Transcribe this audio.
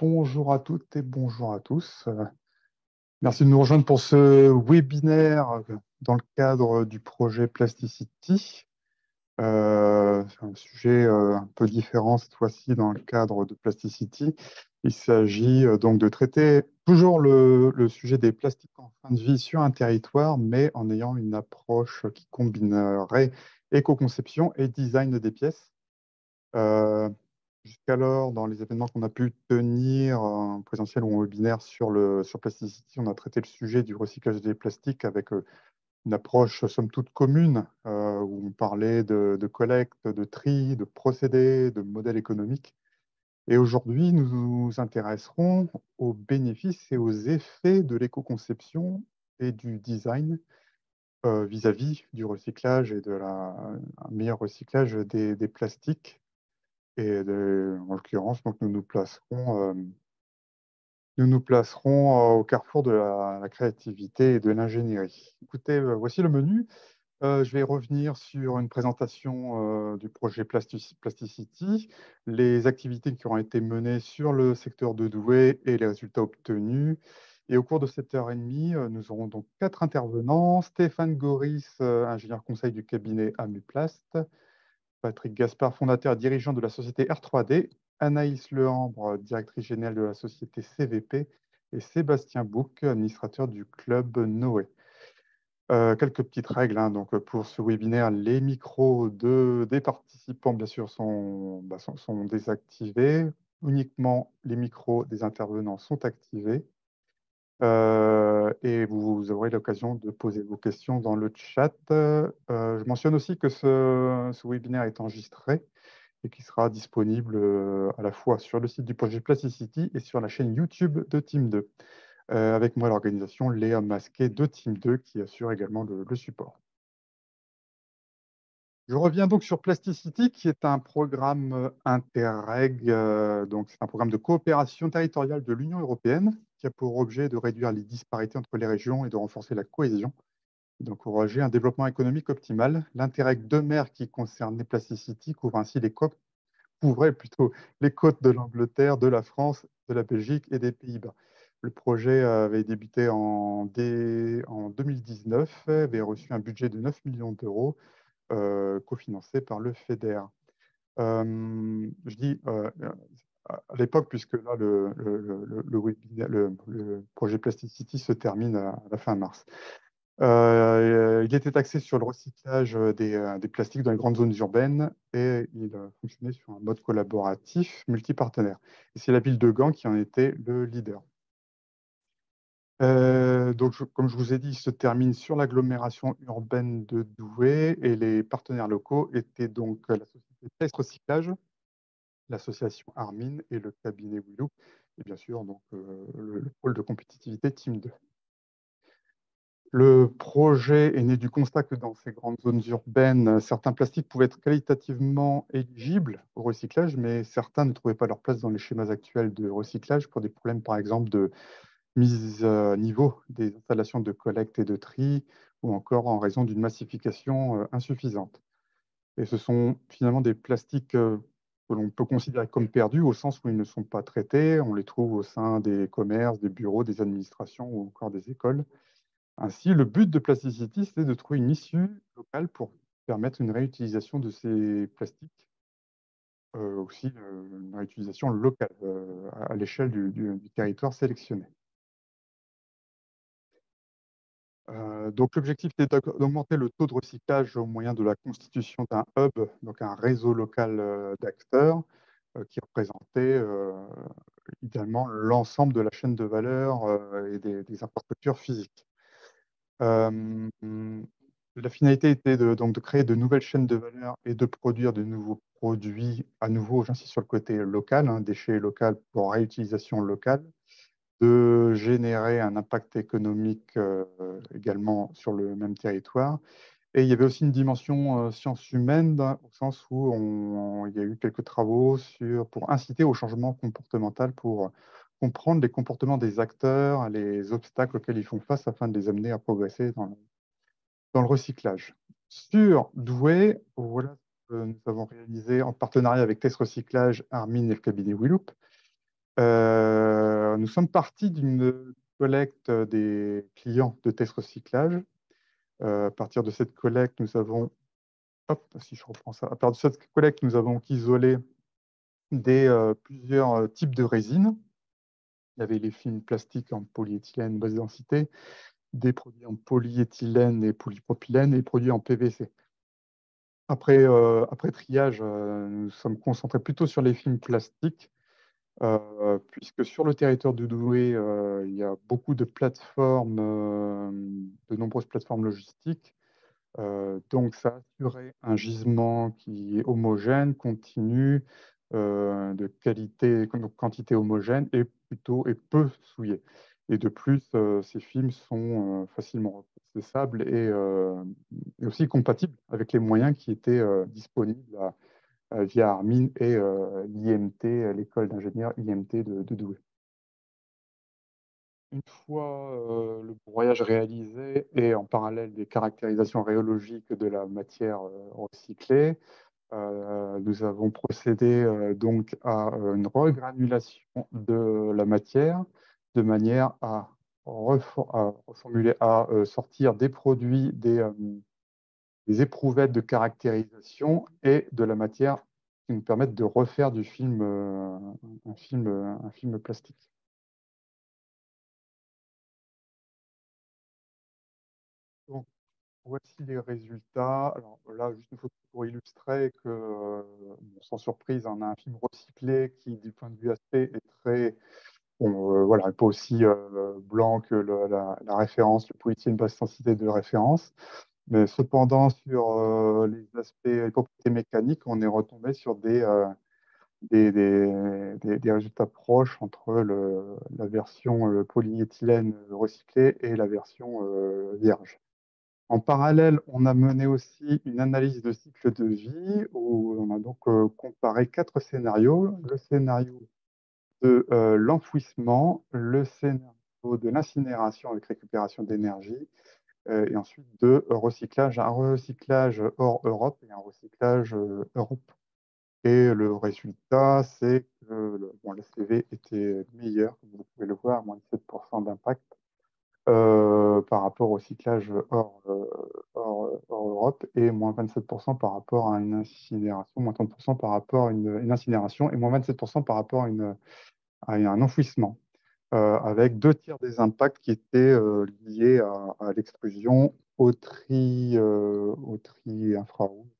Bonjour à toutes et bonjour à tous. Merci de nous rejoindre pour ce webinaire dans le cadre du projet Plasticity. C'est un sujet un peu différent cette fois-ci dans le cadre de Plasticity. Il s'agit donc de traiter toujours le sujet des plastiques en fin de vie sur un territoire, mais en ayant une approche qui combinerait éco-conception et design des pièces. Euh, Jusqu'alors, dans les événements qu'on a pu tenir en présentiel ou en webinaire sur Plasticity, on a traité le sujet du recyclage des plastiques avec une approche somme toute commune, où on parlait de collecte, de tri, de procédés, de modèles économiques. Et aujourd'hui, nous nous intéresserons aux bénéfices et aux effets de l'éco-conception et du design vis-à-vis du recyclage et un meilleur recyclage des plastiques. En l'occurrence, donc, nous nous placerons au carrefour de la créativité et de l'ingénierie. Écoutez, voici le menu. Je vais revenir sur une présentation du projet Plasticity, les activités qui auront été menées sur le secteur de Douai et les résultats obtenus. Et au cours de cette heure et demie, nous aurons donc 4 intervenants. Stéphane Goris, ingénieur conseil du cabinet Amuplast. Patrick Gaspard, fondateur et dirigeant de la société R3D, Anaïs Lehambre, directrice générale de la société CVP, et Sébastien Bouc, administrateur du club Noé. Quelques petites règles donc, pour ce webinaire. Les micros des participants, bien sûr, sont désactivés. Uniquement les micros des intervenants sont activés. Et vous aurez l'occasion de poser vos questions dans le chat. Je mentionne aussi que ce webinaire est enregistré et qui sera disponible à la fois sur le site du projet Plasticity et sur la chaîne YouTube de Team 2. Avec moi à l'organisation, Léa Masquet de Team 2 qui assure également le support. Je reviens donc sur Plasticity, qui est un programme Interreg, donc c'est un programme de coopération territoriale de l'Union européenne qui a pour objet de réduire les disparités entre les régions et de renforcer la cohésion, et d'encourager un développement économique optimal. L'Interreg de mer qui concernait Plasticity couvrait plutôt les côtes de l'Angleterre, de la France, de la Belgique et des Pays-Bas. Le projet avait débuté en 2019, avait reçu un budget de 9 millions d'euros cofinancé par le FEDER. Je dis à l'époque, puisque là, le projet Plasticity se termine à la fin mars. Il était axé sur le recyclage des plastiques dans les grandes zones urbaines et il fonctionnait sur un mode collaboratif multipartenaire. Et c'est la ville de Gand qui en était le leader. Donc, comme je vous ai dit, il se termine sur l'agglomération urbaine de Douai et les partenaires locaux étaient donc la société Test Recyclage, l'association Armin et le cabinet Willou, et bien sûr donc, le pôle de compétitivité Team 2. Le projet est né du constat que dans ces grandes zones urbaines, certains plastiques pouvaient être qualitativement éligibles au recyclage, mais certains ne trouvaient pas leur place dans les schémas actuels de recyclage pour des problèmes, par exemple, de mise à niveau des installations de collecte et de tri, ou encore en raison d'une massification insuffisante. Et ce sont finalement des plastiques que l'on peut considérer comme perdus au sens où ils ne sont pas traités. On les trouve au sein des commerces, des bureaux, des administrations ou encore des écoles. Ainsi, le but de Plasticity, c'est de trouver une issue locale pour permettre une réutilisation de ces plastiques, aussi une réutilisation locale à l'échelle du territoire sélectionné. Donc, l'objectif était d'augmenter le taux de recyclage au moyen de la constitution d'un hub, donc un réseau local d'acteurs qui représentait idéalement l'ensemble de la chaîne de valeur et des infrastructures physiques. Euh, la finalité était donc de créer de nouvelles chaînes de valeur et de produire de nouveaux produits, à nouveau, j'insiste sur le côté local, déchets locaux pour réutilisation locale, de générer un impact économique également sur le même territoire. Et il y avait aussi une dimension sciences humaines, au sens où il y a eu quelques travaux pour inciter au changement comportemental, pour comprendre les comportements des acteurs, les obstacles auxquels ils font face afin de les amener à progresser dans le recyclage. Sur Douai, voilà ce que nous avons réalisé en partenariat avec Test Recyclage, Armin et le cabinet Willoop. Nous sommes partis d'une collecte des clients de test recyclage. À partir de cette collecte, nous avons, hop, si je reprends ça, à partir de cette collecte, nous avons isolé plusieurs types de résines. Il y avait les films plastiques en polyéthylène basse densité, des produits en polyéthylène et polypropylène et produits en PVC. Après triage, nous sommes concentrés plutôt sur les films plastiques, puisque sur le territoire de Douai, il y a beaucoup de plateformes, de nombreuses plateformes logistiques. Donc, ça assurait un gisement qui est homogène, continu, de qualité, donc quantité homogène et plutôt et peu souillé. Et de plus, ces films sont facilement reprocessables et aussi compatibles avec les moyens qui étaient disponibles via Armin et l'IMT, l'école d'ingénieurs IMT de Douai. Une fois le broyage réalisé et en parallèle des caractérisations rhéologiques de la matière recyclée, nous avons procédé donc à une regranulation de la matière de manière à reformuler, à sortir des produits, des éprouvettes de caractérisation et de la matière qui nous permettent de refaire du film, un film plastique. Donc, voici les résultats. Alors là, juste une photo pour illustrer que, bon, sans surprise, on a un film recyclé qui, du point de vue aspect, est très, bon, voilà, pas aussi blanc que la référence, le polyéthylène basse densité de référence. Mais cependant, sur les aspects, les propriétés mécaniques, on est retombé sur des résultats proches entre la version polyéthylène recyclée et la version vierge. En parallèle, on a mené aussi une analyse de cycle de vie où on a donc comparé quatre scénarios. Le scénario de l'enfouissement, le scénario de l'incinération avec récupération d'énergie et ensuite de recyclage, un recyclage hors Europe et un recyclage Europe. Et le résultat, c'est que bon, le CV était meilleur, comme vous pouvez le voir, moins de 7% d'impact par rapport au cyclage hors Europe et moins 27% par rapport à une incinération, moins 30% par rapport à une incinération et moins 27% par rapport à un enfouissement, avec deux tiers des impacts qui étaient liés à l'extrusion au tri infrarouge